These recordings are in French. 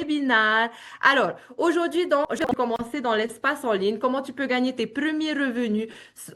webinaire. Alors, aujourd'hui, je vais commencer dans l'espace en ligne. Comment tu peux gagner tes premiers revenus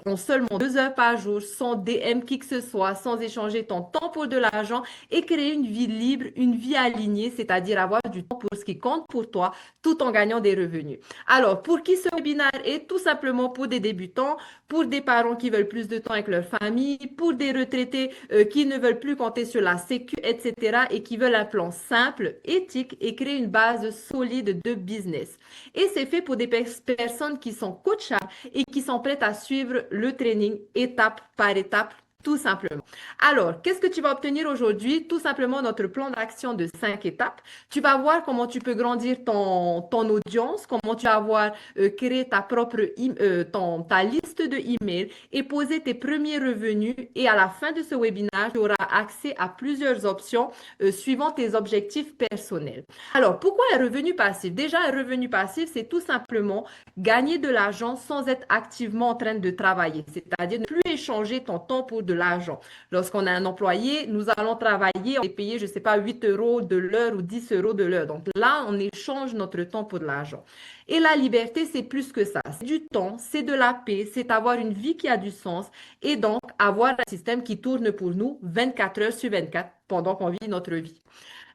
en seulement 2 heures par jour, sans DM qui que ce soit, sans échanger ton temps pour de l'argent et créer une vie libre, une vie alignée, c'est-à-dire avoir du temps pour ce qui compte pour toi, tout en gagnant des revenus. Alors, pour qui ce webinaire est? Tout simplement pour des débutants, pour des parents qui veulent plus de temps avec leur famille, pour des retraités qui ne veulent plus compter sur la sécu, etc. et qui veulent un plan simple, éthique et créer une base solide de business. Et c'est fait pour des personnes qui sont coachables et qui sont prêtes à suivre le training étape par étape, tout simplement. Alors, qu'est-ce que tu vas obtenir aujourd'hui? Tout simplement notre plan d'action de 5 étapes. Tu vas voir comment tu peux grandir ton audience, comment tu vas avoir créé ta ta liste de emails et poser tes premiers revenus. Et à la fin de ce webinaire, tu auras accès à plusieurs options suivant tes objectifs personnels. Alors, pourquoi un revenu passif? Déjà, un revenu passif, c'est tout simplement gagner de l'argent sans être activement en train de travailler, c'est-à-dire ne plus échanger ton temps pour de l'argent. Lorsqu'on a un employé, nous allons travailler, on est payé, je ne sais pas, 8 euros de l'heure ou 10 euros de l'heure. Donc là, on échange notre temps pour de l'argent. Et la liberté, c'est plus que ça. C'est du temps, c'est de la paix, c'est avoir une vie qui a du sens et donc avoir un système qui tourne pour nous 24 heures sur 24 pendant qu'on vit notre vie.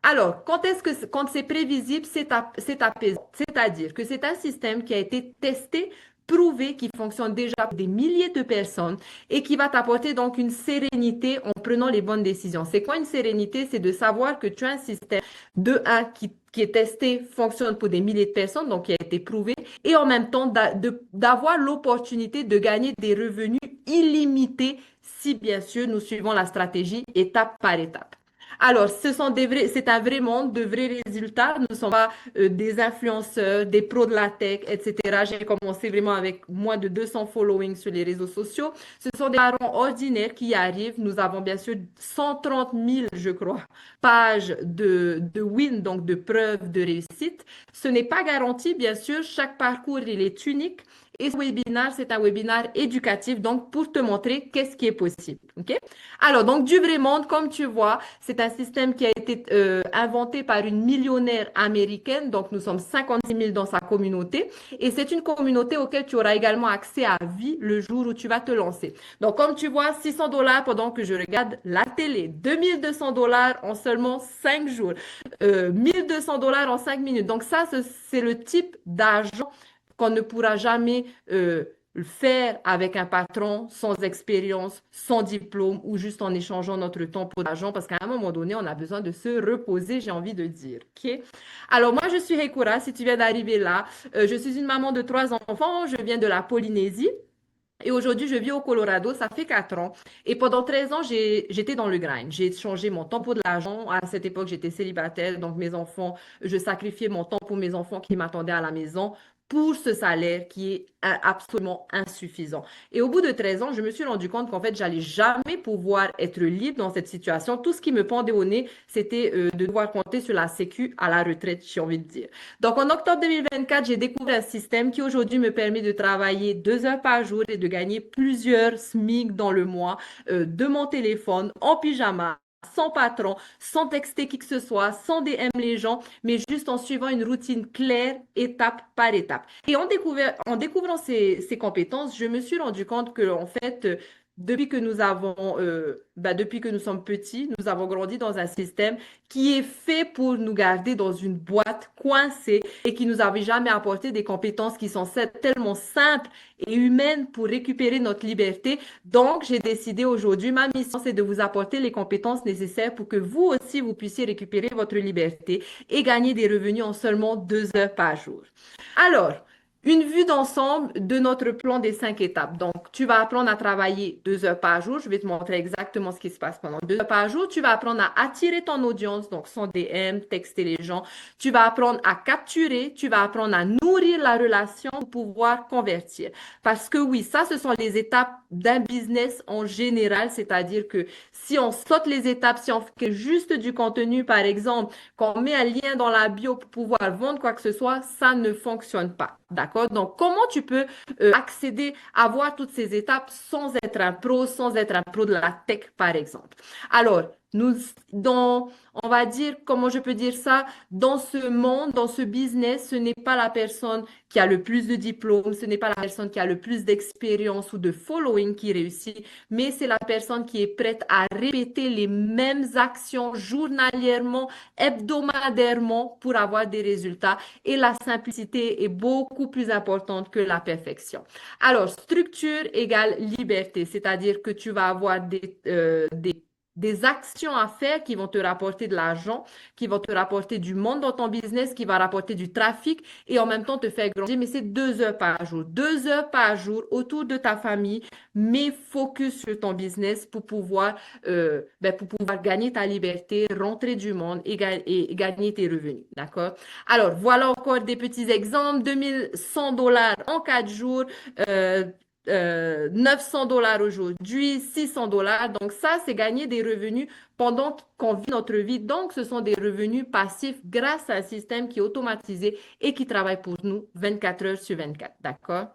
Alors, quand c'est prévisible, c'est apaisant. C'est-à-dire que c'est un système qui a été testé, prouvé, qui fonctionne déjà pour des milliers de personnes et qui va t'apporter donc une sérénité en prenant les bonnes décisions. C'est quoi une sérénité? C'est de savoir que tu as un système de un qui est testé, fonctionne pour des milliers de personnes, donc qui a été prouvé, et en même temps d'avoir l'opportunité de gagner des revenus illimités si bien sûr nous suivons la stratégie étape par étape. Alors, c'est un vrai monde de vrais résultats. Nous ne sommes pas des influenceurs, des pros de la tech, etc. J'ai commencé vraiment avec moins de 200 followings sur les réseaux sociaux. Ce sont des parents ordinaires qui y arrivent. Nous avons bien sûr 130 000, je crois, pages de win, donc de preuves de réussite. Ce n'est pas garanti, bien sûr. Chaque parcours, il est unique. Et ce webinaire, c'est un webinaire éducatif, donc pour te montrer qu'est-ce qui est possible. OK? Alors, donc, du vrai monde, comme tu vois, c'est un système qui a été inventé par une millionnaire américaine. Donc, nous sommes 56 000 dans sa communauté. Et c'est une communauté auquel tu auras également accès à vie le jour où tu vas te lancer. Donc, comme tu vois, 600 dollars pendant que je regarde la télé, 2200 dollars en seulement 5 jours, 1200 dollars en 5 minutes. Donc, ça, c'est le type d'argent qu'on ne pourra jamais faire avec un patron sans expérience, sans diplôme ou juste en échangeant notre temps pour l'argent parce qu'à un moment donné, on a besoin de se reposer, j'ai envie de dire. OK? Alors, moi, je suis Hekura. Si tu viens d'arriver là, je suis une maman de 3 enfants. Je viens de la Polynésie. Et aujourd'hui, je vis au Colorado, ça fait 4 ans. Et pendant 13 ans, j'étais dans le grind. J'ai changé mon temps pour de l'argent. À cette époque, j'étais célibataire, donc mes enfants, je sacrifiais mon temps pour mes enfants qui m'attendaient à la maison pour ce salaire qui est absolument insuffisant. Et au bout de 13 ans, je me suis rendu compte qu'en fait, j'allais jamais pouvoir être libre dans cette situation. Tout ce qui me pendait au nez, c'était de devoir compter sur la sécu à la retraite, j'ai envie de dire. Donc, en octobre 2024, j'ai découvert un système qui aujourd'hui me permet de travailler 2 heures par jour et de gagner plusieurs SMIC dans le mois de mon téléphone en pyjama, sans patron, sans texter qui que ce soit, sans DM les gens, mais juste en suivant une routine claire, étape par étape. Et en découvrant ces compétences, je me suis rendu compte que, en fait, depuis que nous sommes petits, nous avons grandi dans un système qui est fait pour nous garder dans une boîte coincée et qui nous avait jamais apporté des compétences qui sont tellement simples et humaines pour récupérer notre liberté. Donc, j'ai décidé aujourd'hui, ma mission, c'est de vous apporter les compétences nécessaires pour que vous aussi, vous puissiez récupérer votre liberté et gagner des revenus en seulement 2 heures par jour. Alors, une vue d'ensemble de notre plan des 5 étapes. Donc, tu vas apprendre à travailler 2 heures par jour. Je vais te montrer exactement ce qui se passe pendant 2 heures par jour. Tu vas apprendre à attirer ton audience, donc sans DM, texter les gens. Tu vas apprendre à capturer. Tu vas apprendre à nourrir nourrir la relation pour pouvoir convertir. Parce que oui, ça, ce sont les étapes d'un business en général, c'est-à-dire que si on saute les étapes, si on fait juste du contenu, par exemple, qu'on met un lien dans la bio pour pouvoir vendre quoi que ce soit, ça ne fonctionne pas. D'accord? Donc, comment tu peux accéder à voir toutes ces étapes sans être un pro, sans être un pro de la tech, par exemple? Alors, nous, on va dire, comment je peux dire ça, dans ce monde, dans ce business, ce n'est pas la personne qui a le plus de diplômes, ce n'est pas la personne qui a le plus d'expérience ou de following qui réussit, mais c'est la personne qui est prête à répéter les mêmes actions journalièrement, hebdomadairement pour avoir des résultats. Et la simplicité est beaucoup plus importante que la perfection. Alors, structure égale liberté, c'est-à-dire que tu vas avoir des actions à faire qui vont te rapporter de l'argent, qui vont te rapporter du monde dans ton business, qui va rapporter du trafic et en même temps te faire grandir. Mais c'est 2 heures par jour. 2 heures par jour autour de ta famille, mais focus sur ton business pour pouvoir gagner ta liberté, rentrer du monde et gagner tes revenus. D'accord? Alors, voilà encore des petits exemples. 2100 $ en 4 jours. 900 $ aujourd'hui, 600 $. Donc ça, c'est gagner des revenus pendant qu'on vit notre vie. Donc, ce sont des revenus passifs grâce à un système qui est automatisé et qui travaille pour nous 24 heures sur 24. D'accord?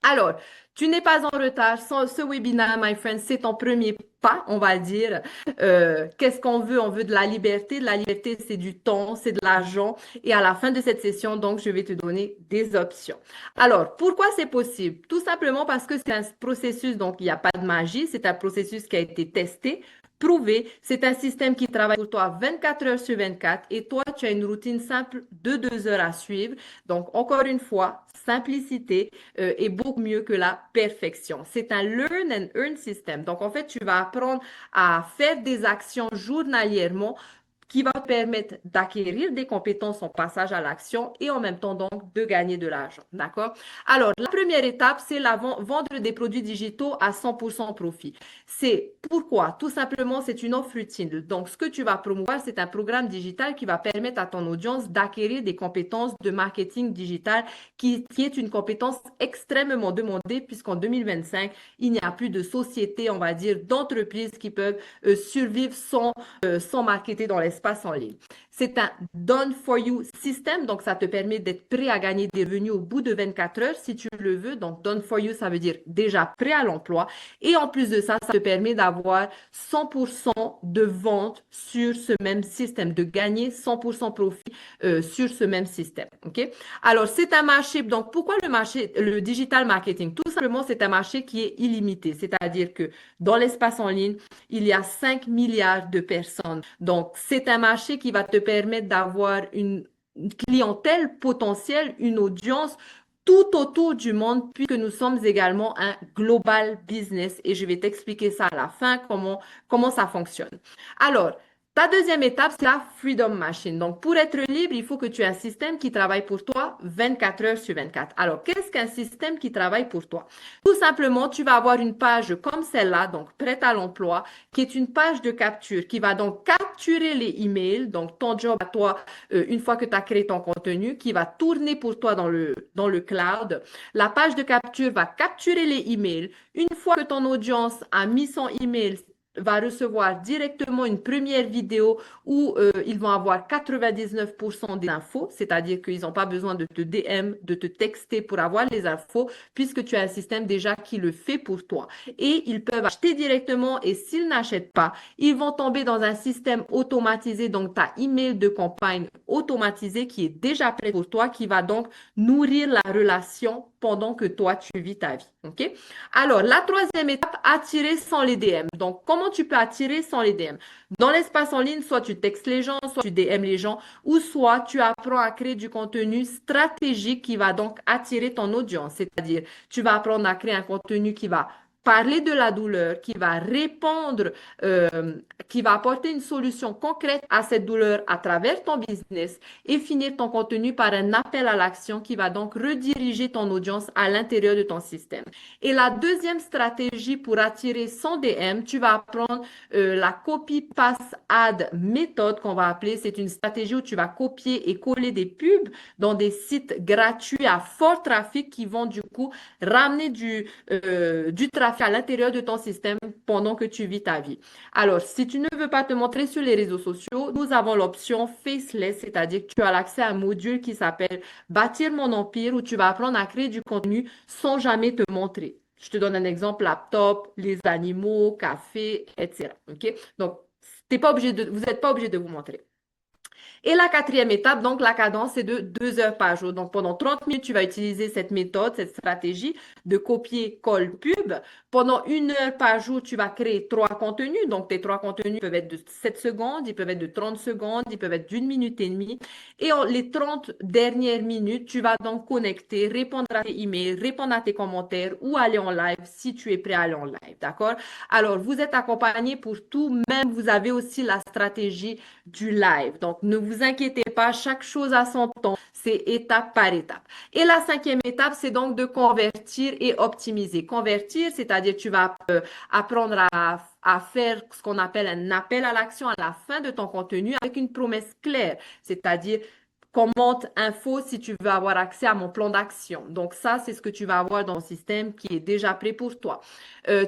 Alors, tu n'es pas en retard. Ce webinaire, my friend, c'est ton premier pas, on va dire. Qu'est-ce qu'on veut? On veut de la liberté. De la liberté, c'est du temps, c'est de l'argent. Et à la fin de cette session, donc, je vais te donner des options. Alors, pourquoi c'est possible? Tout simplement parce que c'est un processus, donc il n'y a pas de magie. C'est un processus qui a été testé, prouvé. C'est un système qui travaille pour toi 24 heures sur 24 et toi, tu as une routine simple de 2 heures à suivre. Donc, encore une fois, simplicité est beaucoup mieux que la perfection. C'est un learn and earn system. Donc, en fait, tu vas apprendre à faire des actions journalièrement qui va te permettre d'acquérir des compétences en passage à l'action et en même temps donc de gagner de l'argent. D'accord? Alors, la première étape, c'est vendre des produits digitaux à 100% profit. C'est pourquoi? Tout simplement, c'est une offre utile. Donc, ce que tu vas promouvoir, c'est un programme digital qui va permettre à ton audience d'acquérir des compétences de marketing digital qui est une compétence extrêmement demandée puisqu'en 2025, il n'y a plus de sociétés, on va dire, d'entreprises qui peuvent survivre sans marketer dans l'espace en ligne. C'est un done for you system, donc ça te permet d'être prêt à gagner des revenus au bout de 24 heures si tu le veux. Donc done for you, ça veut dire déjà prêt à l'emploi. Et en plus de ça, ça te permet d'avoir 100% de vente sur ce même système, de gagner 100% profit sur ce même système. OK? Alors, c'est un marché. Donc, pourquoi le digital marketing? Tout simplement, c'est un marché qui est illimité. C'est-à-dire que dans l'espace en ligne, il y a 5 milliards de personnes. Donc, c'est un marché qui va te permettre d'avoir une clientèle potentielle, une audience tout autour du monde, puisque nous sommes également un global business. Et je vais t'expliquer ça à la fin, comment ça fonctionne. Alors, ta deuxième étape, c'est la Freedom Machine. Donc, pour être libre, il faut que tu aies un système qui travaille pour toi 24 heures sur 24. Alors, qu'est-ce qu'un système qui travaille pour toi? Tout simplement, tu vas avoir une page comme celle-là, donc prête à l'emploi, qui est une page de capture, qui va donc capturer les emails, donc ton job à toi, une fois que tu as créé ton contenu, qui va tourner pour toi dans le cloud. La page de capture va capturer les emails. Une fois que ton audience a mis son email, va recevoir directement une première vidéo où ils vont avoir 99% des infos, c'est-à-dire qu'ils n'ont pas besoin de te DM, de te texter pour avoir les infos, puisque tu as un système déjà qui le fait pour toi. Et ils peuvent acheter directement et s'ils n'achètent pas, ils vont tomber dans un système automatisé, donc ta email de campagne automatisé qui est déjà prêt pour toi, qui va donc nourrir la relation pendant que toi, tu vis ta vie. OK? Alors, la troisième étape, attirer sans les DM. Donc, comment tu peux attirer sans les DM? Dans l'espace en ligne, soit tu textes les gens, soit tu DM les gens, ou soit tu apprends à créer du contenu stratégique qui va donc attirer ton audience. C'est-à-dire, tu vas apprendre à créer un contenu qui va parler de la douleur, qui va répondre, qui va apporter une solution concrète à cette douleur à travers ton business et finir ton contenu par un appel à l'action qui va donc rediriger ton audience à l'intérieur de ton système. Et la deuxième stratégie pour attirer son DM, tu vas apprendre la copy paste ad méthode qu'on va appeler. C'est une stratégie où tu vas copier et coller des pubs dans des sites gratuits à fort trafic qui vont du coup ramener du trafic à l'intérieur de ton système pendant que tu vis ta vie. Alors, si tu ne veux pas te montrer sur les réseaux sociaux, nous avons l'option Faceless, c'est-à-dire que tu as l'accès à un module qui s'appelle Bâtir mon empire où tu vas apprendre à créer du contenu sans jamais te montrer. Je te donne un exemple, laptop, les animaux, café, etc. OK? Donc, vous n'êtes pas obligé de vous montrer. Et la quatrième étape, donc la cadence, c'est de 2 heures par jour. Donc pendant 30 minutes, tu vas utiliser cette méthode, cette stratégie de copier-colle pub. Pendant 1 heure par jour, tu vas créer 3 contenus. Donc tes 3 contenus peuvent être de 7 secondes, ils peuvent être de 30 secondes, ils peuvent être d'1 minute et demie. Et les 30 dernières minutes, tu vas donc connecter, répondre à tes emails, répondre à tes commentaires ou aller en live si tu es prêt à aller en live. D'accord? Alors, vous êtes accompagné pour tout, même vous avez aussi la stratégie du live. Donc, ne vous inquiétez pas, chaque chose a son temps, c'est étape par étape. Et la cinquième étape, c'est donc de convertir et optimiser. Convertir, c'est-à-dire tu vas apprendre à faire ce qu'on appelle un appel à l'action à la fin de ton contenu avec une promesse claire, c'est-à-dire commente info si tu veux avoir accès à mon plan d'action. Donc ça, c'est ce que tu vas avoir dans le système qui est déjà prêt pour toi.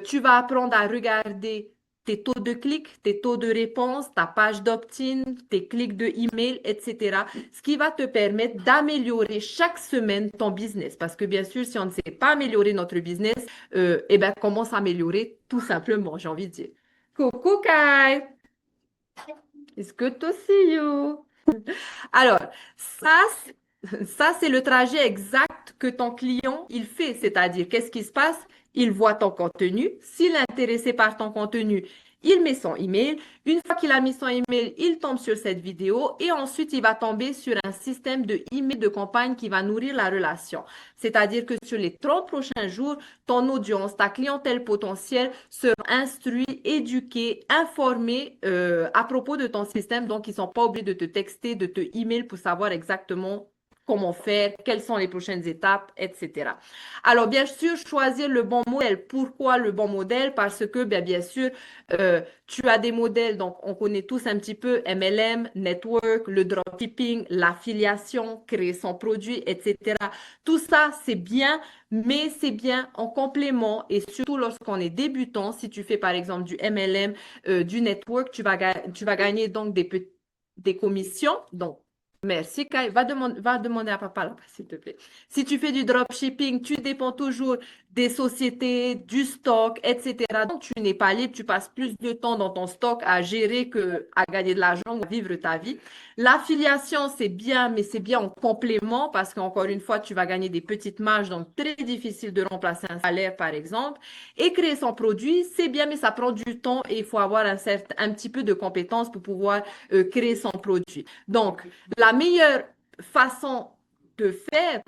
Tu vas apprendre à regarder tes taux de clics, tes taux de réponse, ta page d'opt-in, tes clics de email, etc. Ce qui va te permettre d'améliorer chaque semaine ton business. Parce que bien sûr, si on ne sait pas améliorer notre business, eh ben, comment s'améliorer? Tout simplement, j'ai envie de dire. Coucou Kai, it's good to see you. Alors, ça, ça, c'est le trajet exact que ton client, il fait. C'est-à-dire, qu'est-ce qui se passe? Il voit ton contenu. S'il est intéressé par ton contenu, il met son email. Une fois qu'il a mis son email, il tombe sur cette vidéo et ensuite, il va tomber sur un système de email de campagne qui va nourrir la relation. C'est-à-dire que sur les 30 prochains jours, ton audience, ta clientèle potentielle sera instruite, éduquée, informée à propos de ton système. Donc, ils ne sont pas obligés de te texter, de te email pour savoir exactement comment faire, quelles sont les prochaines étapes, etc. Alors, bien sûr, choisir le bon modèle. Pourquoi le bon modèle? Parce que, bien sûr, tu as des modèles, donc on connaît tous un petit peu MLM, network, le dropshipping, l'affiliation, créer son produit, etc. Tout ça, c'est bien, mais c'est bien en complément et surtout lorsqu'on est débutant, si tu fais par exemple du MLM, du network, tu vas gagner donc des commissions. Donc, merci, Kai. Va demander à papa là, s'il te plaît. Si tu fais du dropshipping, tu dépends toujours des sociétés, du stock, etc. Donc, tu n'es pas libre, tu passes plus de temps dans ton stock à gérer que à gagner de l'argent ou à vivre ta vie. L'affiliation, c'est bien, mais c'est bien en complément parce qu'encore une fois, tu vas gagner des petites marges, donc très difficile de remplacer un salaire, par exemple. Et créer son produit, c'est bien, mais ça prend du temps et il faut avoir un petit peu de compétences pour pouvoir créer son produit. Donc, la meilleure façon de faire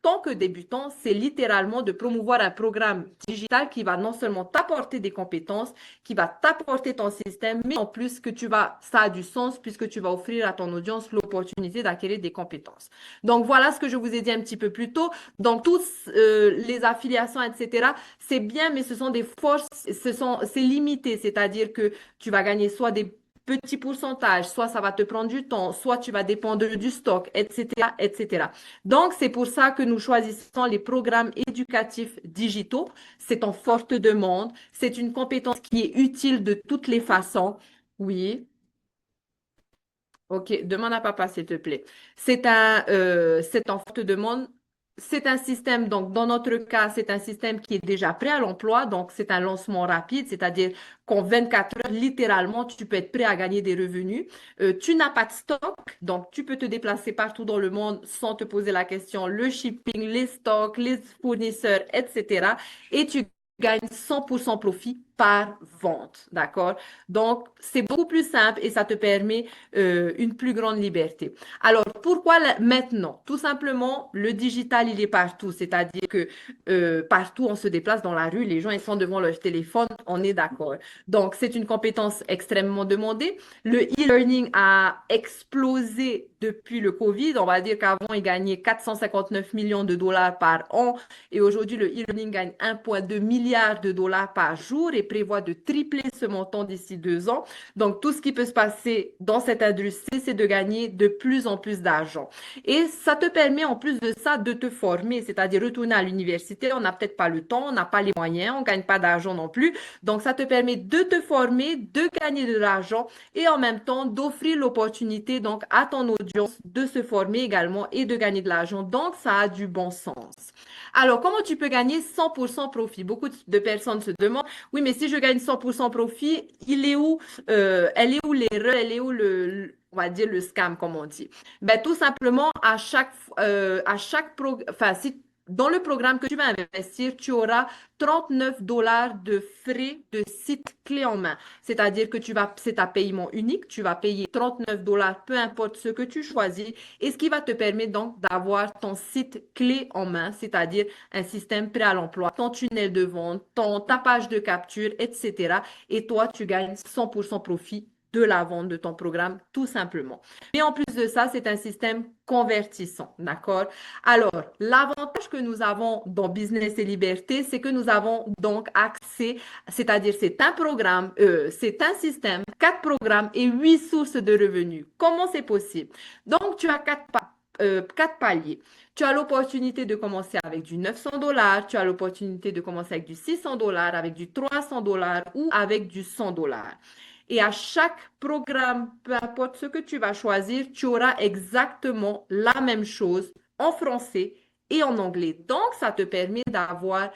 en tant que débutant, c'est littéralement de promouvoir un programme digital qui va non seulement t'apporter des compétences, qui va t'apporter ton système, mais en plus que ça a du sens puisque tu vas offrir à ton audience l'opportunité d'acquérir des compétences. Donc voilà ce que je vous ai dit un petit peu plus tôt. Donc tous les affiliations, etc., c'est bien, mais ce sont des forces, c'est limité, c'est-à-dire que tu vas gagner soit des petits pourcentages, soit ça va te prendre du temps, soit tu vas dépendre du stock, etc., etc. Donc, c'est pour ça que nous choisissons les programmes éducatifs digitaux. C'est en forte demande. C'est une compétence qui est utile de toutes les façons. Oui. OK, demande à papa, s'il te plaît. C'est en forte demande. C'est un système, donc dans notre cas, c'est un système qui est déjà prêt à l'emploi, donc c'est un lancement rapide, c'est-à-dire qu'en 24 heures, littéralement, tu peux être prêt à gagner des revenus. Tu n'as pas de stock, donc tu peux te déplacer partout dans le monde sans te poser la question, le shipping, les stocks, les fournisseurs, etc. Et tu gagnes 100% profit par vente, d'accord? Donc, c'est beaucoup plus simple et ça te permet une plus grande liberté. Alors, pourquoi maintenant? Tout simplement, le digital, il est partout, c'est-à-dire que partout, on se déplace dans la rue, les gens, ils sont devant leur téléphone, on est d'accord. Donc, c'est une compétence extrêmement demandée. Le e-learning a explosé depuis le Covid. On va dire qu'avant, il gagnait 459 millions de dollars par an et aujourd'hui, le e-learning gagne 1,2 milliard de dollars par jour et prévoit de tripler ce montant d'ici 2 ans. Donc, tout ce qui peut se passer dans cette industrie, c'est de gagner de plus en plus d'argent. Et ça te permet, en plus de ça, de te former, c'est-à-dire retourner à l'université. On n'a peut-être pas le temps, on n'a pas les moyens, on ne gagne pas d'argent non plus. Donc, ça te permet de te former, de gagner de l'argent et en même temps d'offrir l'opportunité donc à ton audience de se former également et de gagner de l'argent. Donc, ça a du bon sens. Alors, comment tu peux gagner 100% profit? Beaucoup de personnes se demandent, oui, mais si je gagne 100% profit, elle est où l'erreur, elle est où on va dire le scam, comme on dit? Ben, tout simplement, enfin, si dans le programme que tu vas investir, tu auras 39 dollars de frais de site clé en main. C'est-à-dire que c'est ta paiement unique, tu vas payer 39 dollars, peu importe ce que tu choisis, et ce qui va te permettre donc d'avoir ton site clé en main, c'est-à-dire un système prêt à l'emploi, ton tunnel de vente, ta page de capture, etc. Et toi, tu gagnes 100% profit de la vente de ton programme, tout simplement. Mais en plus de ça, c'est un système convertissant, d'accord? Alors, l'avantage que nous avons dans Business et Liberté, c'est que nous avons donc accès, c'est-à-dire c'est un système, 4 programmes et 8 sources de revenus. Comment c'est possible? Donc, tu as 4 paliers. Tu as l'opportunité de commencer avec du 900 dollars, tu as l'opportunité de commencer avec du 600 dollars, avec du 300 dollars ou avec du 100 dollars. Et à chaque programme, peu importe ce que tu vas choisir, tu auras exactement la même chose en français et en anglais. Donc, ça te permet d'avoir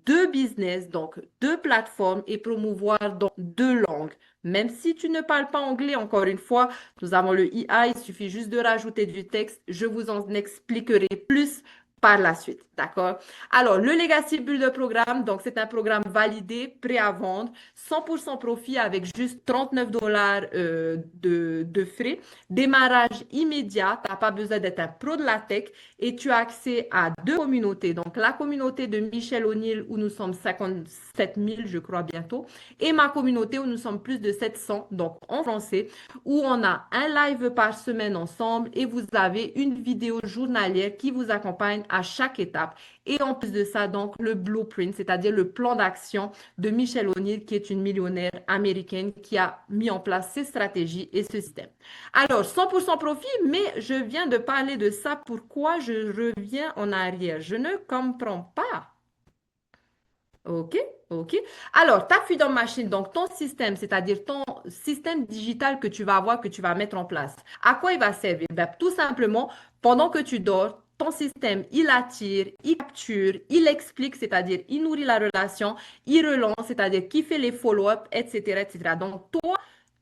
2 business, donc 2 plateformes et promouvoir dans 2 langues. Même si tu ne parles pas anglais, encore une fois, nous avons le IA, il suffit juste de rajouter du texte. Je vous en expliquerai plus par la suite, d'accord? Alors, le Legacy Builder Programme, donc c'est un programme validé, prêt à vendre, 100% profit avec juste 39 dollars de frais, démarrage immédiat, tu n'as pas besoin d'être un pro de la tech et tu as accès à 2 communautés. Donc, la communauté de Michel O'Neill où nous sommes 57 000, je crois, bientôt, et ma communauté où nous sommes plus de 700, donc en français, où on a un live par semaine ensemble et vous avez une vidéo journalière qui vous accompagne à chaque étape. Et en plus de ça, donc, le blueprint, c'est-à-dire le plan d'action de Michel O'Neill, qui est une millionnaire américaine qui a mis en place ces stratégies et ce système. Alors, 100% profit, mais je viens de parler de ça. Pourquoi je reviens en arrière? Je ne comprends pas. OK, OK. Alors, ta Freedom Machine, donc ton système, c'est-à-dire ton système digital que tu vas avoir, que tu vas mettre en place, à quoi il va servir? Ben, tout simplement, pendant que tu dors, ton système, il attire, il capture, il explique, c'est-à-dire il nourrit la relation, il relance, c'est-à-dire qui fait les follow-up, etc., etc. Donc, toi,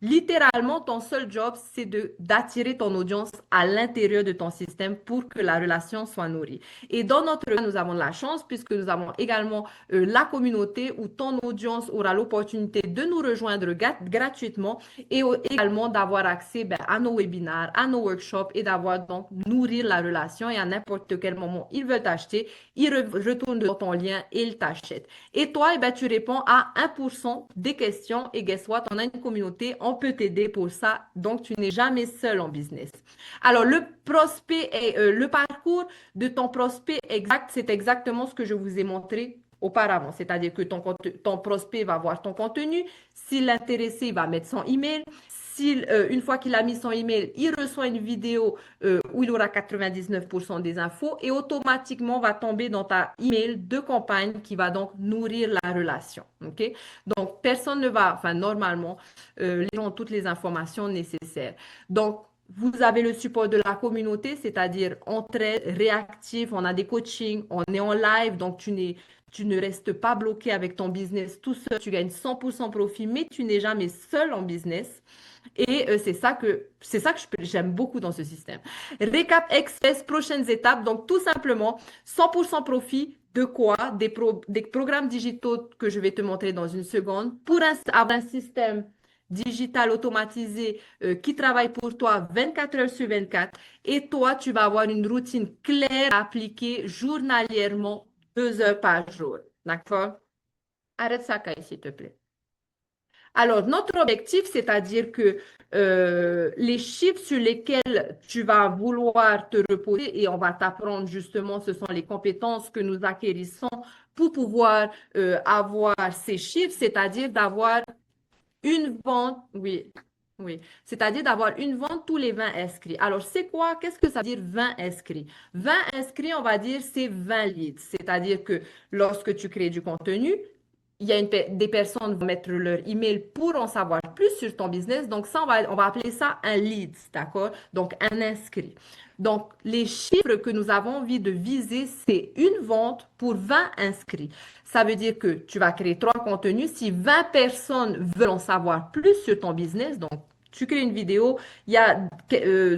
littéralement, ton seul job, c'est d'attirer ton audience à l'intérieur de ton système pour que la relation soit nourrie. Et dans notre cas, nous avons de la chance puisque nous avons également la communauté où ton audience aura l'opportunité de nous rejoindre gratuitement et également d'avoir accès à nos webinaires, à nos workshops et d'avoir donc nourrir la relation et à n'importe quel moment ils veulent t'acheter, ils retournent dans ton lien et ils t'achètent. Et toi, tu réponds à 1% des questions et guess what, on a une communauté, on peut t'aider pour ça, donc tu n'es jamais seul en business. Alors, le parcours de ton prospect exact, c'est exactement ce que je vous ai montré auparavant. C'est-à-dire que ton prospect va voir ton contenu. S'il est intéressé, il va mettre son email. Une fois qu'il a mis son email, il reçoit une vidéo où il aura 99% des infos et automatiquement va tomber dans ta email de campagne qui va donc nourrir la relation. OK? Donc, personne ne va, enfin, normalement, les gens ont toutes les informations nécessaires. Donc, vous avez le support de la communauté, c'est-à-dire on traite réactif, on a des coachings, on est en live, donc tu ne restes pas bloqué avec ton business tout seul, tu gagnes 100% profit, mais tu n'es jamais seul en business. Et c'est ça que j'aime beaucoup dans ce système. Récap express, prochaines étapes. Donc, tout simplement, 100% profit de quoi? Des programmes digitaux que je vais te montrer dans une seconde pour avoir un système digital automatisé qui travaille pour toi 24 heures sur 24 et toi, tu vas avoir une routine claire à appliquer journalièrement 2 heures par jour. D'accord? Arrête ça, Kai, s'il te plaît. Alors, notre objectif, c'est-à-dire que les chiffres sur lesquels tu vas vouloir te reposer et on va t'apprendre justement, ce sont les compétences que nous acquérissons pour pouvoir avoir ces chiffres, c'est-à-dire d'avoir une vente, oui, oui, c'est-à-dire d'avoir une vente tous les 20 inscrits. Alors, c'est quoi? Qu'est-ce que ça veut dire 20 inscrits? 20 inscrits, on va dire, c'est 20 leads, c'est-à-dire que lorsque tu crées du contenu, il y a des personnes qui vont mettre leur email pour en savoir plus sur ton business. Donc, ça, on va appeler ça un lead, d'accord? Donc, un inscrit. Donc, les chiffres que nous avons envie de viser, c'est une vente pour 20 inscrits. Ça veut dire que tu vas créer 3 contenus. Si 20 personnes veulent en savoir plus sur ton business, donc tu crées une vidéo, il y a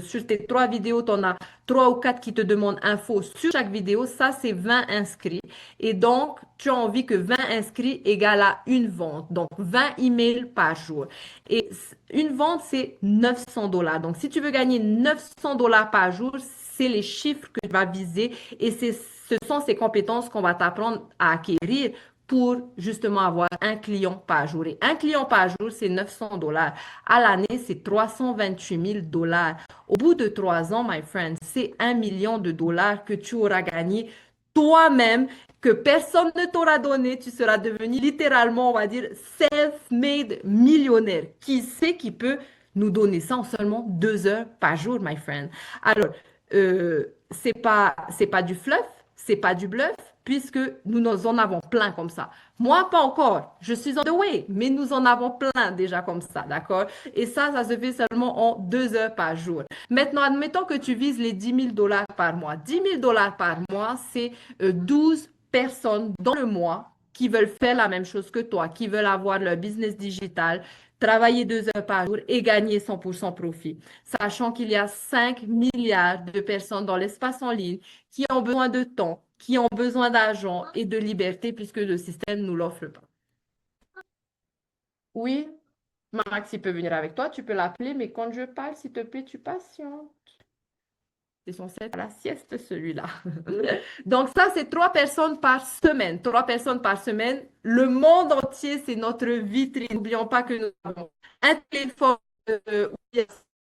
sur tes 3 vidéos, tu en as 3 ou 4 qui te demandent info sur chaque vidéo. Ça, c'est 20 inscrits. Et donc, tu as envie que 20 inscrits égale à une vente. Donc, 20 emails par jour. Et une vente, c'est 900 dollars. Donc, si tu veux gagner 900 dollars par jour, c'est les chiffres que tu vas viser et ce sont ces compétences qu'on va t'apprendre à acquérir pour justement avoir un client par jour. Et un client par jour, c'est 900 dollars. À l'année, c'est 328 000 dollars. Au bout de 3 ans, my friend, c'est 1 million de dollars que tu auras gagné toi-même, que personne ne t'aura donné. Tu seras devenu littéralement, on va dire, self-made millionnaire. Qui sait qui peut nous donner ça en seulement 2 heures par jour, my friend? Alors, c'est pas du fluff, c'est pas du bluff, puisque nous en avons plein comme ça. Moi, pas encore. Je suis on the way, mais nous en avons plein déjà comme ça, d'accord? Et ça se fait seulement en 2 heures par jour. Maintenant, admettons que tu vises les 10 000 dollars par mois. 10 000 dollars par mois, c'est 12 personnes dans le mois qui veulent faire la même chose que toi, qui veulent avoir leur business digital, travailler 2 heures par jour et gagner 100% profit. Sachant qu'il y a 5 milliards de personnes dans l'espace en ligne qui ont besoin de temps, qui ont besoin d'argent et de liberté puisque le système ne nous l'offre pas. Oui, Max, il peut venir avec toi, tu peux l'appeler, mais quand je parle, s'il te plaît, tu patientes. C'est censé être à la sieste, celui-là. Donc ça, c'est 3 personnes par semaine. 3 personnes par semaine. Le monde entier, c'est notre vitrine. N'oublions pas que nous avons un téléphone où il y a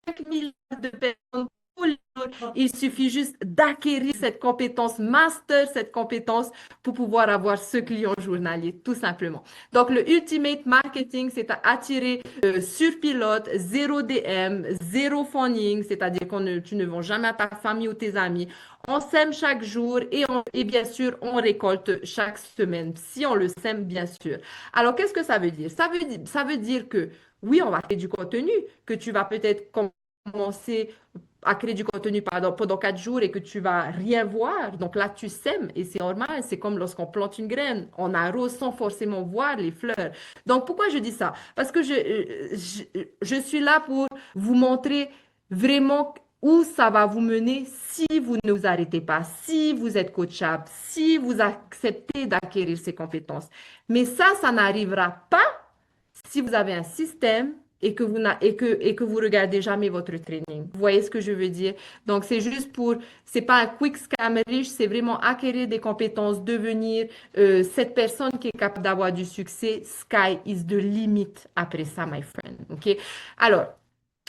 5 milliards de personnes tous les jours. Il suffit juste d'acquérir cette compétence master, cette compétence pour pouvoir avoir ce client journalier, tout simplement. Donc, le ultimate marketing, c'est à attirer sur pilote, zéro DM, zéro phoning, c'est-à-dire tu ne vends jamais à ta famille ou tes amis. On sème chaque jour et bien sûr, on récolte chaque semaine, si on le sème, bien sûr. Alors, qu'est-ce que ça veut dire? Ça veut dire que oui, on va créer du contenu, que tu vas peut-être commencer à créer du contenu pendant 4 jours et que tu vas rien voir. Donc là, tu sèmes et c'est normal. C'est comme lorsqu'on plante une graine. On arrose sans forcément voir les fleurs. Donc, pourquoi je dis ça? Parce que je suis là pour vous montrer vraiment où ça va vous mener si vous ne vous arrêtez pas, si vous êtes coachable, si vous acceptez d'acquérir ces compétences. Mais ça n'arrivera pas si vous avez un système et que vous regardez jamais votre training. Vous voyez ce que je veux dire? Donc, c'est pas un quick scam riche, c'est vraiment acquérir des compétences, devenir cette personne qui est capable d'avoir du succès. Sky is the limit après ça, my friend. OK? Alors,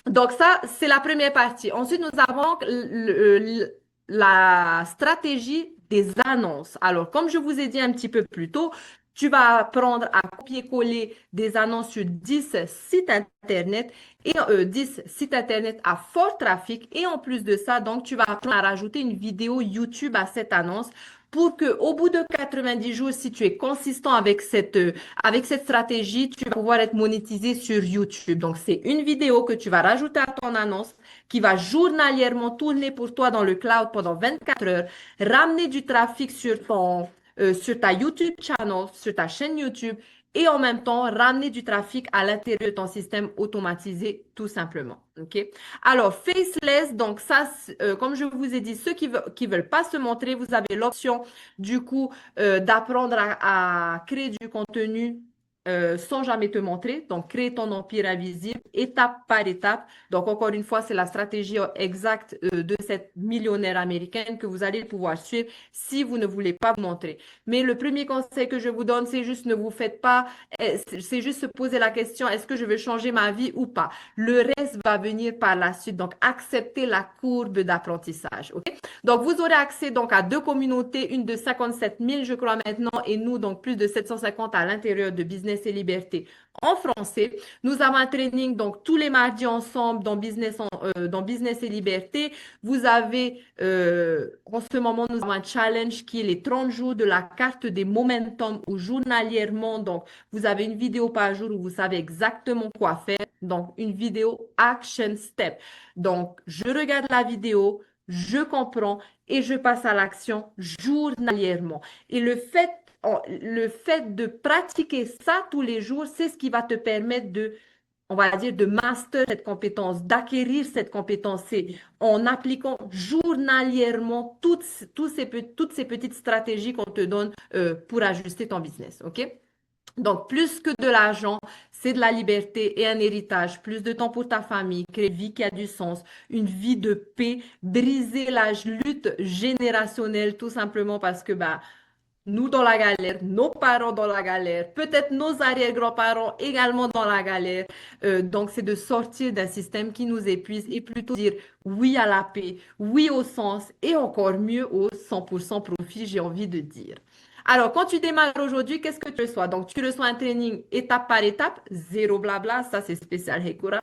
donc ça, c'est la première partie. Ensuite, nous avons la stratégie des annonces. Alors, comme je vous ai dit un petit peu plus tôt, tu vas apprendre à copier-coller des annonces sur 10 sites Internet et 10 sites Internet à fort trafic. Et en plus de ça, donc, tu vas apprendre à rajouter une vidéo YouTube à cette annonce pour que au bout de 90 jours, si tu es consistant avec cette stratégie, tu vas pouvoir être monétisé sur YouTube. Donc, c'est une vidéo que tu vas rajouter à ton annonce qui va journalièrement tourner pour toi dans le cloud pendant 24 heures, ramener du trafic sur ta YouTube channel, sur ta chaîne YouTube et en même temps ramener du trafic à l'intérieur de ton système automatisé, tout simplement. OK? Alors, faceless, donc ça, comme je vous ai dit, ceux qui veulent pas se montrer, vous avez l'option du coup d'apprendre à créer du contenu sans jamais te montrer. Donc, créer ton empire invisible étape par étape. Donc, encore une fois, c'est la stratégie exacte de cette millionnaire américaine que vous allez pouvoir suivre si vous ne voulez pas vous montrer. Mais le premier conseil que je vous donne, c'est juste ne vous faites pas, c'est juste se poser la question, est-ce que je veux changer ma vie ou pas? Le reste va venir par la suite. Donc, acceptez la courbe d'apprentissage. OK? Donc, vous aurez accès donc à deux communautés, une de 57 000, je crois maintenant, et nous, donc plus de 750 à l'intérieur de Business et Liberté en français. Nous avons un training donc tous les mardis ensemble dans dans Business et Liberté. Vous avez en ce moment, nous avons un challenge qui est les 30 jours de la carte des momentum ou journalièrement. Donc, vous avez une vidéo par jour où vous savez exactement quoi faire. Donc, une vidéo action step. Donc, je regarde la vidéo, je comprends et je passe à l'action journalièrement. Et le fait de pratiquer ça tous les jours, c'est ce qui va te permettre on va dire, de master cette compétence, d'acquérir cette compétence. C'est en appliquant journalièrement toutes ces petites stratégies qu'on te donne pour ajuster ton business. OK? Donc, plus que de l'argent, c'est de la liberté et un héritage, plus de temps pour ta famille, créer une vie qui a du sens, une vie de paix, briser la lutte générationnelle, tout simplement parce que bah, nous dans la galère, nos parents dans la galère, peut-être nos arrière-grands-parents également dans la galère. Donc, c'est de sortir d'un système qui nous épuise et plutôt dire oui à la paix, oui au sens et encore mieux au 100% profit, j'ai envie de dire. Alors, quand tu démarres aujourd'hui, qu'est-ce que tu reçois? Donc, tu reçois un training étape par étape, zéro blabla, ça c'est spécial Hekura.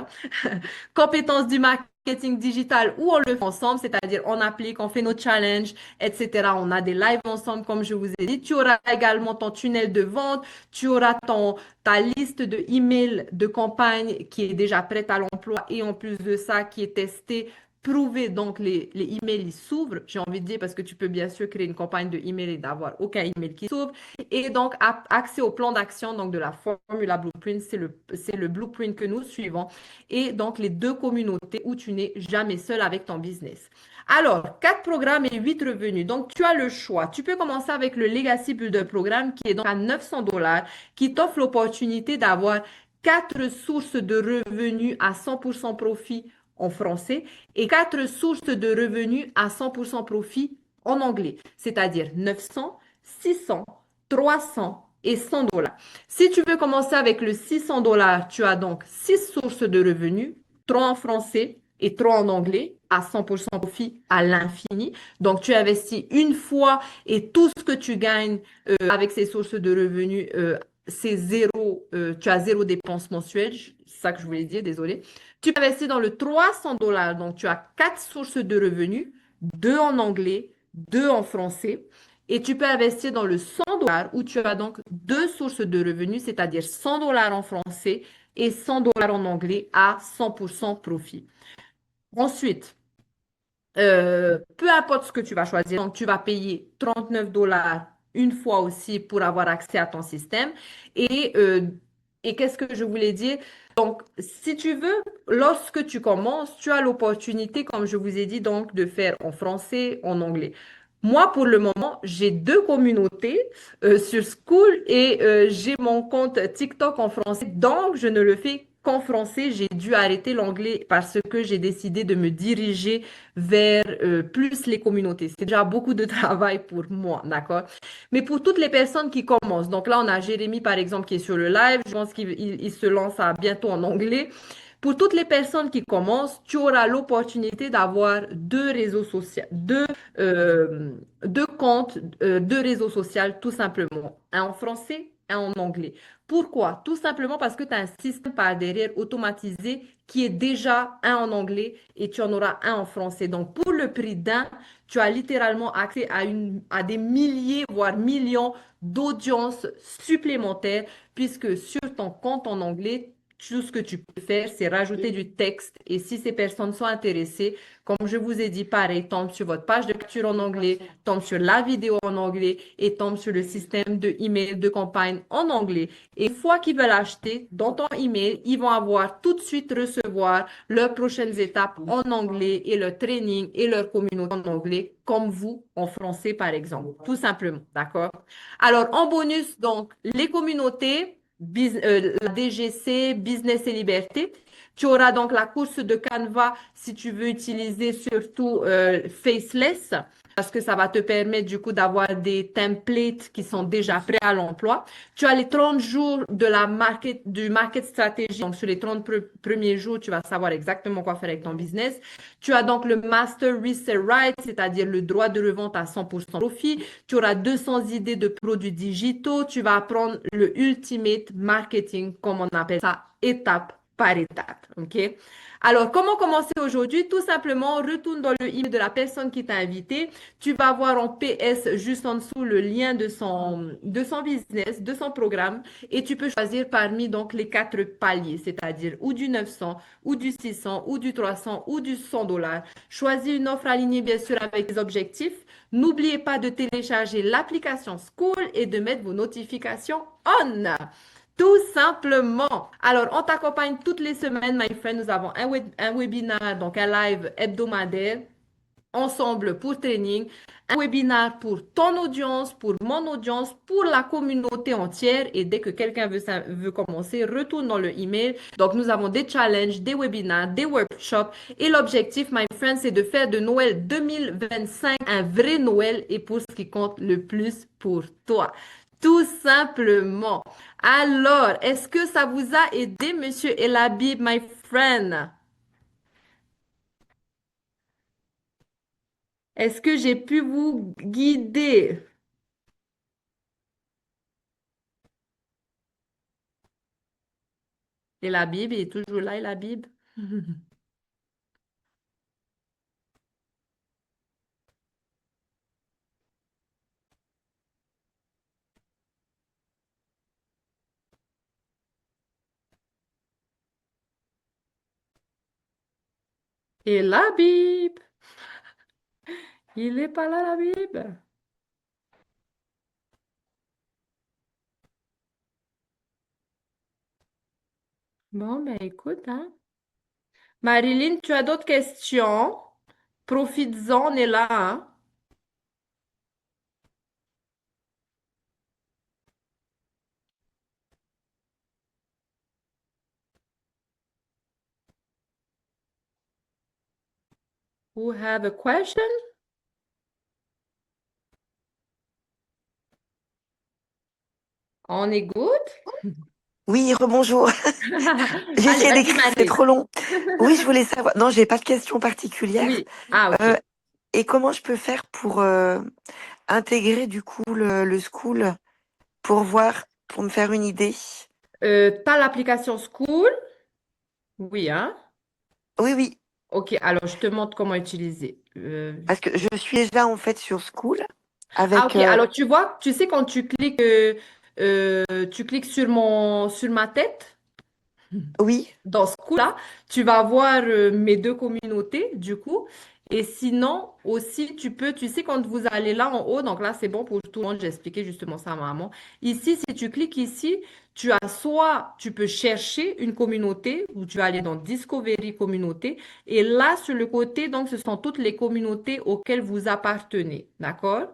Compétences du marketing digital où on le fait ensemble, c'est-à-dire on applique, on fait nos challenges, etc. On a des lives ensemble, comme je vous ai dit. Tu auras également ton tunnel de vente, tu auras ta liste de emails de campagne qui est déjà prête à l'emploi et en plus de ça, qui est testée prouver donc les emails ils s'ouvrent, j'ai envie de dire, parce que tu peux bien sûr créer une campagne de email et d'avoir aucun email qui s'ouvre. Et donc, accès au plan d'action donc de la Formula Blueprint, c'est le blueprint que nous suivons. Et donc, les deux communautés où tu n'es jamais seul avec ton business. Alors, 4 programmes et 8 revenus. Donc, tu as le choix. Tu peux commencer avec le Legacy Builder Programme qui est donc à 900 $, qui t'offre l'opportunité d'avoir 4 sources de revenus à 100% profit en français et 4 sources de revenus à 100% profit en anglais, c'est-à-dire 900, 600, 300 et 100 $. Si tu veux commencer avec le 600 $, tu as donc 6 sources de revenus, 3 en français et 3 en anglais à 100% profit à l'infini. Donc, tu investis une fois et tout ce que tu gagnes avec ces sources de revenus, c'est zéro, tu as zéro dépense mensuelle, c'est ça que je voulais dire, désolé. Tu investis dans le 300 $, donc tu as 4 sources de revenus, 2 en anglais, 2 en français. Et tu peux investir dans le 100 $ où tu as donc 2 sources de revenus, c'est-à-dire 100 $ en français et 100 $ en anglais à 100% profit. Ensuite, peu importe ce que tu vas choisir, donc tu vas payer 39 $ une fois aussi pour avoir accès à ton système. Et, euh, et qu'est-ce que je voulais dire? Donc, si tu veux, lorsque tu commences, tu as l'opportunité, comme je vous ai dit, donc de faire en français, en anglais. Moi, pour le moment, j'ai deux communautés sur School et j'ai mon compte TikTok en français, donc je ne le fais qu'en français. J'ai dû arrêter l'anglais parce que j'ai décidé de me diriger vers plus les communautés. C'est déjà beaucoup de travail pour moi, d'accord? Mais pour toutes les personnes qui commencent, donc là, on a Jérémy, par exemple, qui est sur le live. Je pense qu'il se lance à bientôt en anglais. Pour toutes les personnes qui commencent, tu auras l'opportunité d'avoir deux réseaux sociaux, deux comptes, deux réseaux sociaux, tout simplement. Un en français, un en anglais. Pourquoi? Tout simplement parce que tu as un système par derrière automatisé qui est déjà un en anglais et tu en auras un en français. Donc, pour le prix d'un, tu as littéralement accès à des milliers, voire millions d'audiences supplémentaires puisque sur ton compte en anglais, tout ce que tu peux faire, c'est rajouter du texte. Et si ces personnes sont intéressées, comme je vous ai dit, pareil, tombe sur votre page de capture en anglais, tombe sur la vidéo en anglais et tombe sur le système de email de campagne en anglais. Et une fois qu'ils veulent acheter dans ton email, ils vont avoir tout de suite recevoir leurs prochaines étapes en anglais et leur training et leur communauté en anglais, comme vous en français, par exemple. Tout simplement, d'accord? Alors, en bonus, donc, les communautés, la DGC, Business et Liberté. Tu auras donc la course de Canva si tu veux utiliser surtout Faceless, parce que ça va te permettre du coup d'avoir des templates qui sont déjà prêts à l'emploi. Tu as les 30 jours de du market strategy. Donc, sur les 30 premiers jours, tu vas savoir exactement quoi faire avec ton business. Tu as donc le Master Resale Right, c'est-à-dire le droit de revente à 100% profit. Tu auras 200 idées de produits digitaux. Tu vas apprendre le Ultimate Marketing, comme on appelle ça, étape par étape. OK? Alors, comment commencer aujourd'hui? Tout simplement, retourne dans le email de la personne qui t'a invité. Tu vas voir en PS juste en dessous le lien de son business, de son programme, et tu peux choisir parmi donc les quatre paliers, c'est-à-dire ou du 900, ou du 600, ou du 300, ou du $100. Choisis une offre alignée bien sûr avec tes objectifs. N'oubliez pas de télécharger l'application School et de mettre vos notifications on. Tout simplement. Alors, on t'accompagne toutes les semaines, my friend. Nous avons un webinaire, donc un live hebdomadaire ensemble pour training, un webinaire pour ton audience, pour mon audience, pour la communauté entière. Et dès que quelqu'un veut commencer, retourne dans le email. Donc, nous avons des challenges, des webinaires, des workshops. Et l'objectif, my friend, c'est de faire de Noël 2025 un vrai Noël et pour ce qui compte le plus pour toi. Tout simplement. Alors, est-ce que ça vous a aidé, Monsieur Elabib, my friend? Est-ce que j'ai pu vous guider? Et la Bible, il est toujours là, et la Bible. Et la Bible, il est pas là, la Bible. Bon, ben écoute, hein. Marilyn, tu as d'autres questions? Profites-en, on est là, hein. Who have a question? On est good? Oui, rebonjour. J'ai Allez, essayé vas-y, d'écrire, c'était Marilyn. trop long. Oui, je voulais savoir. Non, j'ai pas de questions particulières. Oui. Ah, Euh, ok. et comment je peux faire pour intégrer du coup le school pour voir, pour me faire une idée? T'as l'application School? Oui, hein? Oui, oui, Ok, alors je te montre comment utiliser. parce que je suis déjà en fait sur school Ah, avec. ok. Alors, tu vois, tu sais, quand tu cliques sur sur ma tête, Oui, dans ce coup-là, tu vas voir mes deux communautés, du coup. Et sinon, aussi, tu sais, quand vous allez là en haut, donc là, c'est bon pour tout le monde, j'ai expliqué justement ça à ma maman. Ici, si tu cliques ici, tu peux chercher une communauté ou tu vas aller dans Discovery communauté. Et là, sur le côté, donc, ce sont toutes les communautés auxquelles vous appartenez. D'accord?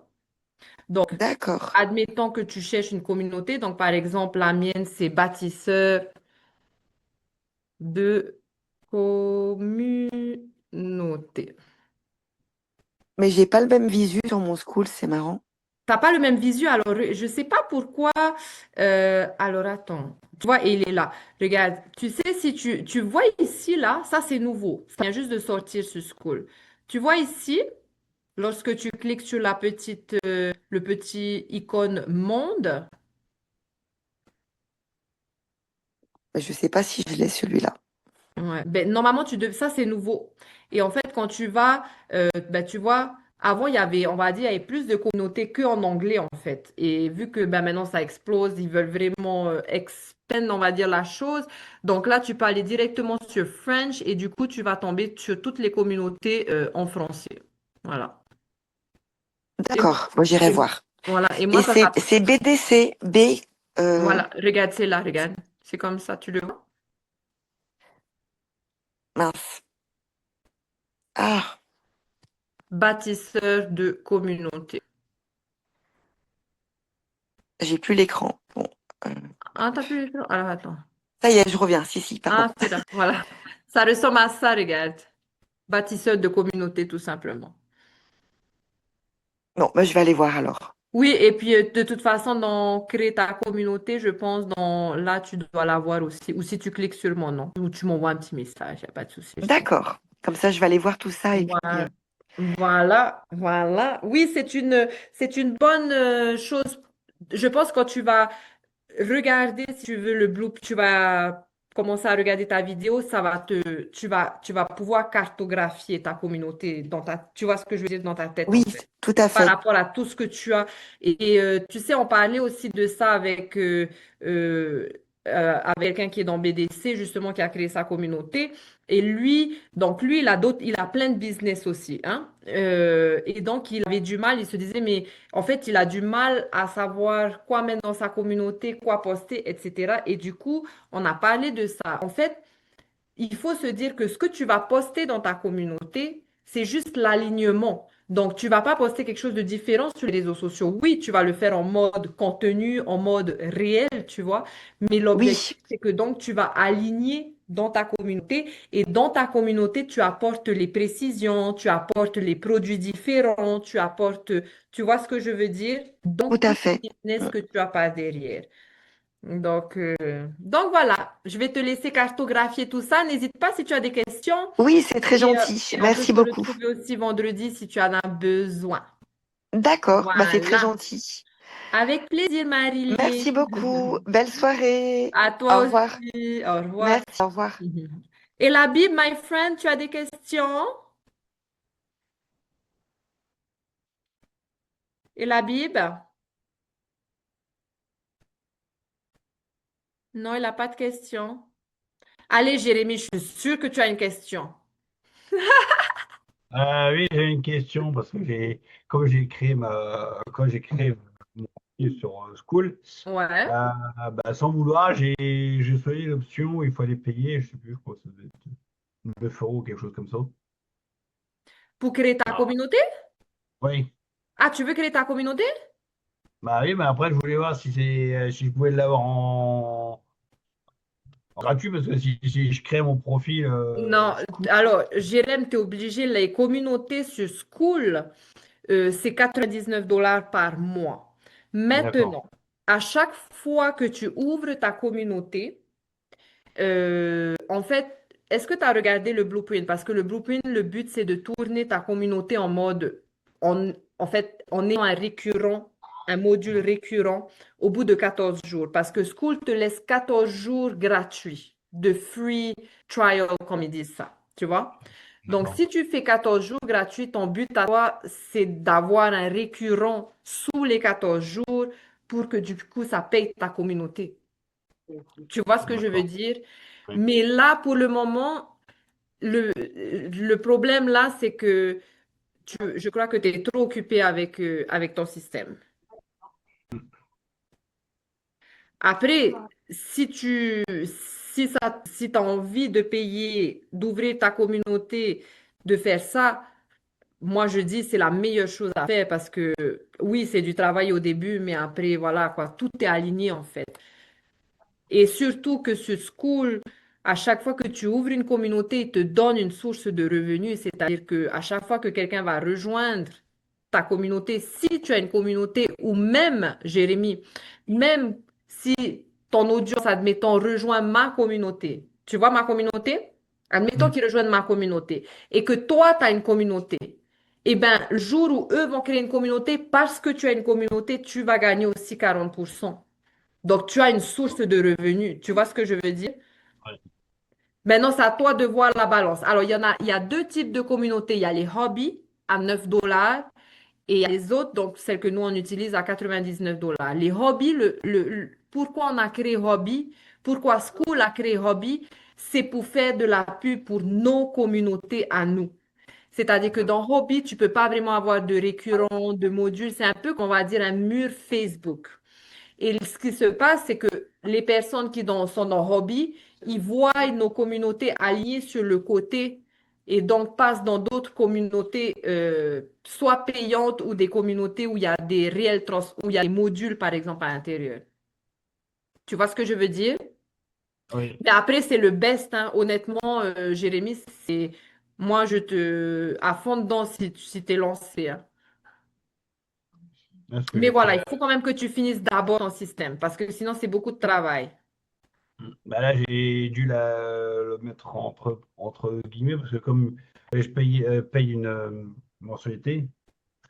Donc, d'accord. admettons que tu cherches une communauté. Donc, par exemple, la mienne, c'est bâtisseur de communauté. Mais j'ai pas le même visu sur mon school, c'est marrant. T'as pas le même visu, alors je sais pas pourquoi. Alors attends, tu vois, il est là. Regarde, tu sais, si tu vois ici, là, ça c'est nouveau. Ça vient juste de sortir sur School. Tu vois ici, lorsque tu cliques sur le petit icône monde, Mais je sais pas si je l'ai celui-là. ouais, ben, normalement, ça c'est nouveau. Et en fait, quand tu vas, ben, tu vois. Avant, il y avait, on va dire, il y avait plus de communautés qu'en anglais, en fait. Et vu que ben, maintenant ça explose, ils veulent vraiment expand, on va dire, la chose. Donc là, tu peux aller directement sur French et du coup, tu vas tomber sur toutes les communautés en français. Voilà. Et, D'accord, moi j'irai et- voir. voilà. Et Et moi, ça c'est s'appelle. c'est BDC, Voilà. Regarde, c'est là, regarde. C'est comme ça, tu le vois. mince. Ah, Bâtisseur de communauté. j'ai plus l'écran. Bon, euh, Ah, t'as pu le. Alors, attends. ça y est, je reviens. Si, si, pardon. Ah, c'est là. Voilà. Ça ressemble à ça, regarde. Bâtisseur de communauté, tout simplement. Bon, bah, je vais aller voir alors. Oui, et puis de toute façon, dans créer ta communauté, je pense, dans là, tu dois l'avoir aussi. Ou si tu cliques sur mon nom, ou tu m'envoies un petit message, il n'y a pas de souci, je t'envoie. D'accord. Comme ça, je vais aller voir tout ça et puis Voilà, voilà, voilà. Oui, c'est une bonne chose. Je pense quand tu vas regarder, si tu veux, le bloop, tu vas commencer à regarder ta vidéo, tu vas pouvoir cartographier ta communauté tu vois ce que je veux dire dans ta tête, en oui, fait, tout à par fait. rapport à tout ce que tu as. Et tu sais, on parlait aussi de ça euh, avec quelqu'un qui est dans BDC, justement, qui a créé sa communauté. Et lui, donc lui, il a plein de business aussi, hein. Et donc, il avait du mal, il se disait, mais en fait, il a du mal à savoir quoi mettre dans sa communauté, quoi poster, etc. Et du coup, on a parlé de ça. En fait, il faut se dire que ce que tu vas poster dans ta communauté, c'est juste l'alignement. Donc, tu vas pas poster quelque chose de différent sur les réseaux sociaux. Oui, tu vas le faire en mode contenu, en mode réel, tu vois. Mais Oui, l'objectif, c'est que donc tu vas aligner dans ta communauté et dans ta communauté, tu apportes les précisions, tu apportes les produits différents, tu vois ce que je veux dire? tout Donc, tout à le fait. business Mm. que tu as pas derrière. Donc voilà, je vais te laisser cartographier tout ça. N'hésite pas si tu as des questions Oui, c'est très et, gentil. on peut Merci se beaucoup. retrouver aussi vendredi si tu en as besoin. D'accord, bah, c'est très Voilà. gentil. Avec plaisir, Marilyn. Merci beaucoup. Belle soirée. À Au toi revoir. aussi. Au revoir. Merci, au revoir. Et la Bible, my friend, tu as des questions? Et la Bible? Non, il n'a pas de questions. Allez, Jérémy, je suis sûre que tu as une question. Oui, j'ai une question parce que quand j'ai créé mon profil sur School, Ouais. bah, sans vouloir, j'ai choisi l'option où il fallait payer, je sais plus, je crois que ça devait être 9 euros, quelque chose comme ça. Pour créer ta Ah, communauté? oui, Ah, tu veux créer ta communauté? bah oui, mais après je voulais voir si je pouvais l'avoir en gratuit parce que si je crée mon profil Non, School, alors, Jérém, tu es obligé, les communautés sur School, c'est 99 $ par mois. d'accord, Maintenant, à chaque fois que tu ouvres ta communauté, en fait, est-ce que tu as regardé le blueprint? Parce que le blueprint, le but, c'est de tourner ta communauté en mode, en fait, en ayant un récurrent, un module récurrent au bout de 14 jours. Parce que School te laisse 14 jours gratuits de free trial, comme ils disent ça. Tu vois? Donc, d'accord, si tu fais 14 jours gratuits, ton but à toi, c'est d'avoir un récurrent sous les 14 jours pour que du coup, ça paye ta communauté. Tu vois ce que je veux d'accord. dire? Oui. Mais là, pour le moment, le problème là, c'est que je crois que tu es trop occupé avec ton système. Après, si tu as envie de payer, d'ouvrir ta communauté, de faire ça, moi je dis c'est la meilleure chose à faire parce que oui, c'est du travail au début, mais après, voilà quoi, tout est aligné en fait. Et surtout que ce school, à chaque fois que tu ouvres une communauté, il te donne une source de revenus. C'est-à-dire que à chaque fois que quelqu'un va rejoindre ta communauté, si tu as une communauté, ou même, Jérémy, même si ton audience, admettons, rejoint ma communauté, tu vois ma communauté? Admettons Mm. qu'ils rejoignent ma communauté et que toi, tu as une communauté. Eh bien, le jour où eux vont créer une communauté, parce que tu as une communauté, tu vas gagner aussi 40%. Donc, tu as une source de revenus. Tu vois ce que je veux dire? Ouais. Maintenant, c'est à toi de voir la balance. Alors, il y a deux types de communautés. Il y a les hobbies. à 9 dollars et il y a les autres, donc celles que nous on utilise à 99 dollars. Les hobbies, pourquoi on a créé Hobby, pourquoi School a créé Hobby, c'est pour faire de la pub pour nos communautés à nous. C'est-à-dire que dans Hobby, tu peux pas vraiment avoir de récurrent, de module. C'est un peu, qu'on va dire, un mur Facebook. Et ce qui se passe, c'est que les personnes sont dans Hobby, ils voient nos communautés alliées sur le côté et donc passent dans d'autres communautés, soit payantes ou des communautés où il y a où il y a des modules, par exemple, à l'intérieur. Tu vois ce que je veux dire? Oui, Mais après, c'est le best, hein. Honnêtement, Jérémy, c'est moi, je te à fond dedans si t'es lancé, hein. là, ce que Mais j'ai voilà, il fait. faut quand même que tu finisses d'abord ton système parce que sinon, c'est beaucoup de travail. Bah là, j'ai dû le mettre entre guillemets parce que comme je paye une mensualité,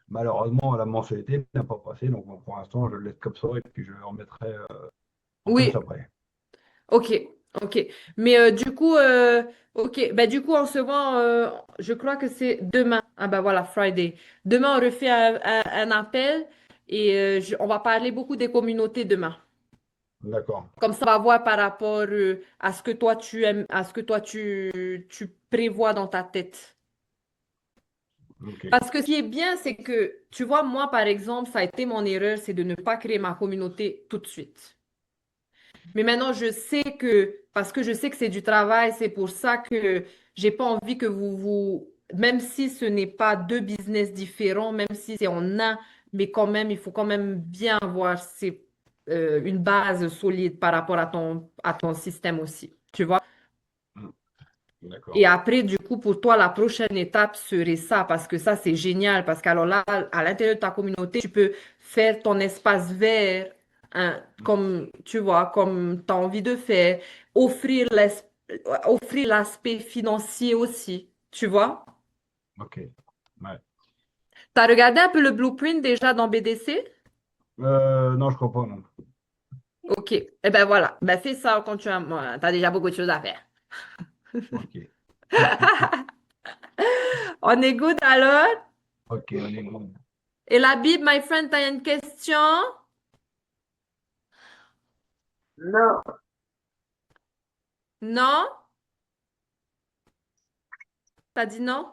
malheureusement, la mensualité n'a pas passé. Donc bon, pour l'instant, je le laisse comme ça et puis je le remettrai en plus Oui, après. ok, ok. Mais ok, bah, du coup, on se voit, je crois que c'est demain. Ah bah voilà, Friday. Demain, on refait un appel et on va parler beaucoup des communautés demain. D'accord. Comme ça, on va voir par rapport à ce que toi tu aimes, à ce que toi tu prévois dans ta tête. Ok. Parce que ce qui est bien, c'est que, tu vois, moi, par exemple, ça a été mon erreur, c'est de ne pas créer ma communauté tout de suite. Mais maintenant, je sais parce que je sais que c'est du travail, c'est pour ça que j'ai pas envie que même si ce n'est pas deux business différents, même si c'est en un, mais quand même, il faut quand même bien avoir une base solide par rapport à ton système aussi. Tu vois? Mm. Et D'accord. après, du coup, pour toi, la prochaine étape serait ça, parce que ça, c'est génial, parce qu'alors là, à l'intérieur de ta communauté, tu peux faire ton espace vert, hein, comme tu vois, comme tu as envie de faire, offrir offrir l'aspect financier aussi, tu vois. Ok. Ouais. Tu as regardé un peu le blueprint déjà dans BDC? Non, je crois pas, non. Ok, eh ben voilà, ben fais ça quand tu as déjà beaucoup de choses à faire. Ok. On est good alors? Ok, on est bon. Et la Bible, my friend, t'as une question? Non, Non? T'as dit non?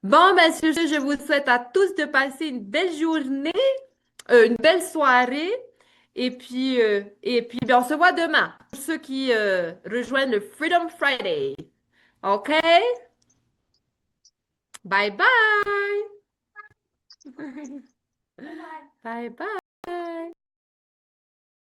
Bon, ben, sur ce, je vous souhaite à tous de passer une belle journée, une belle soirée. Et puis ben, on se voit demain pour ceux qui rejoignent le Freedom Friday. OK? Bye bye. Bye bye.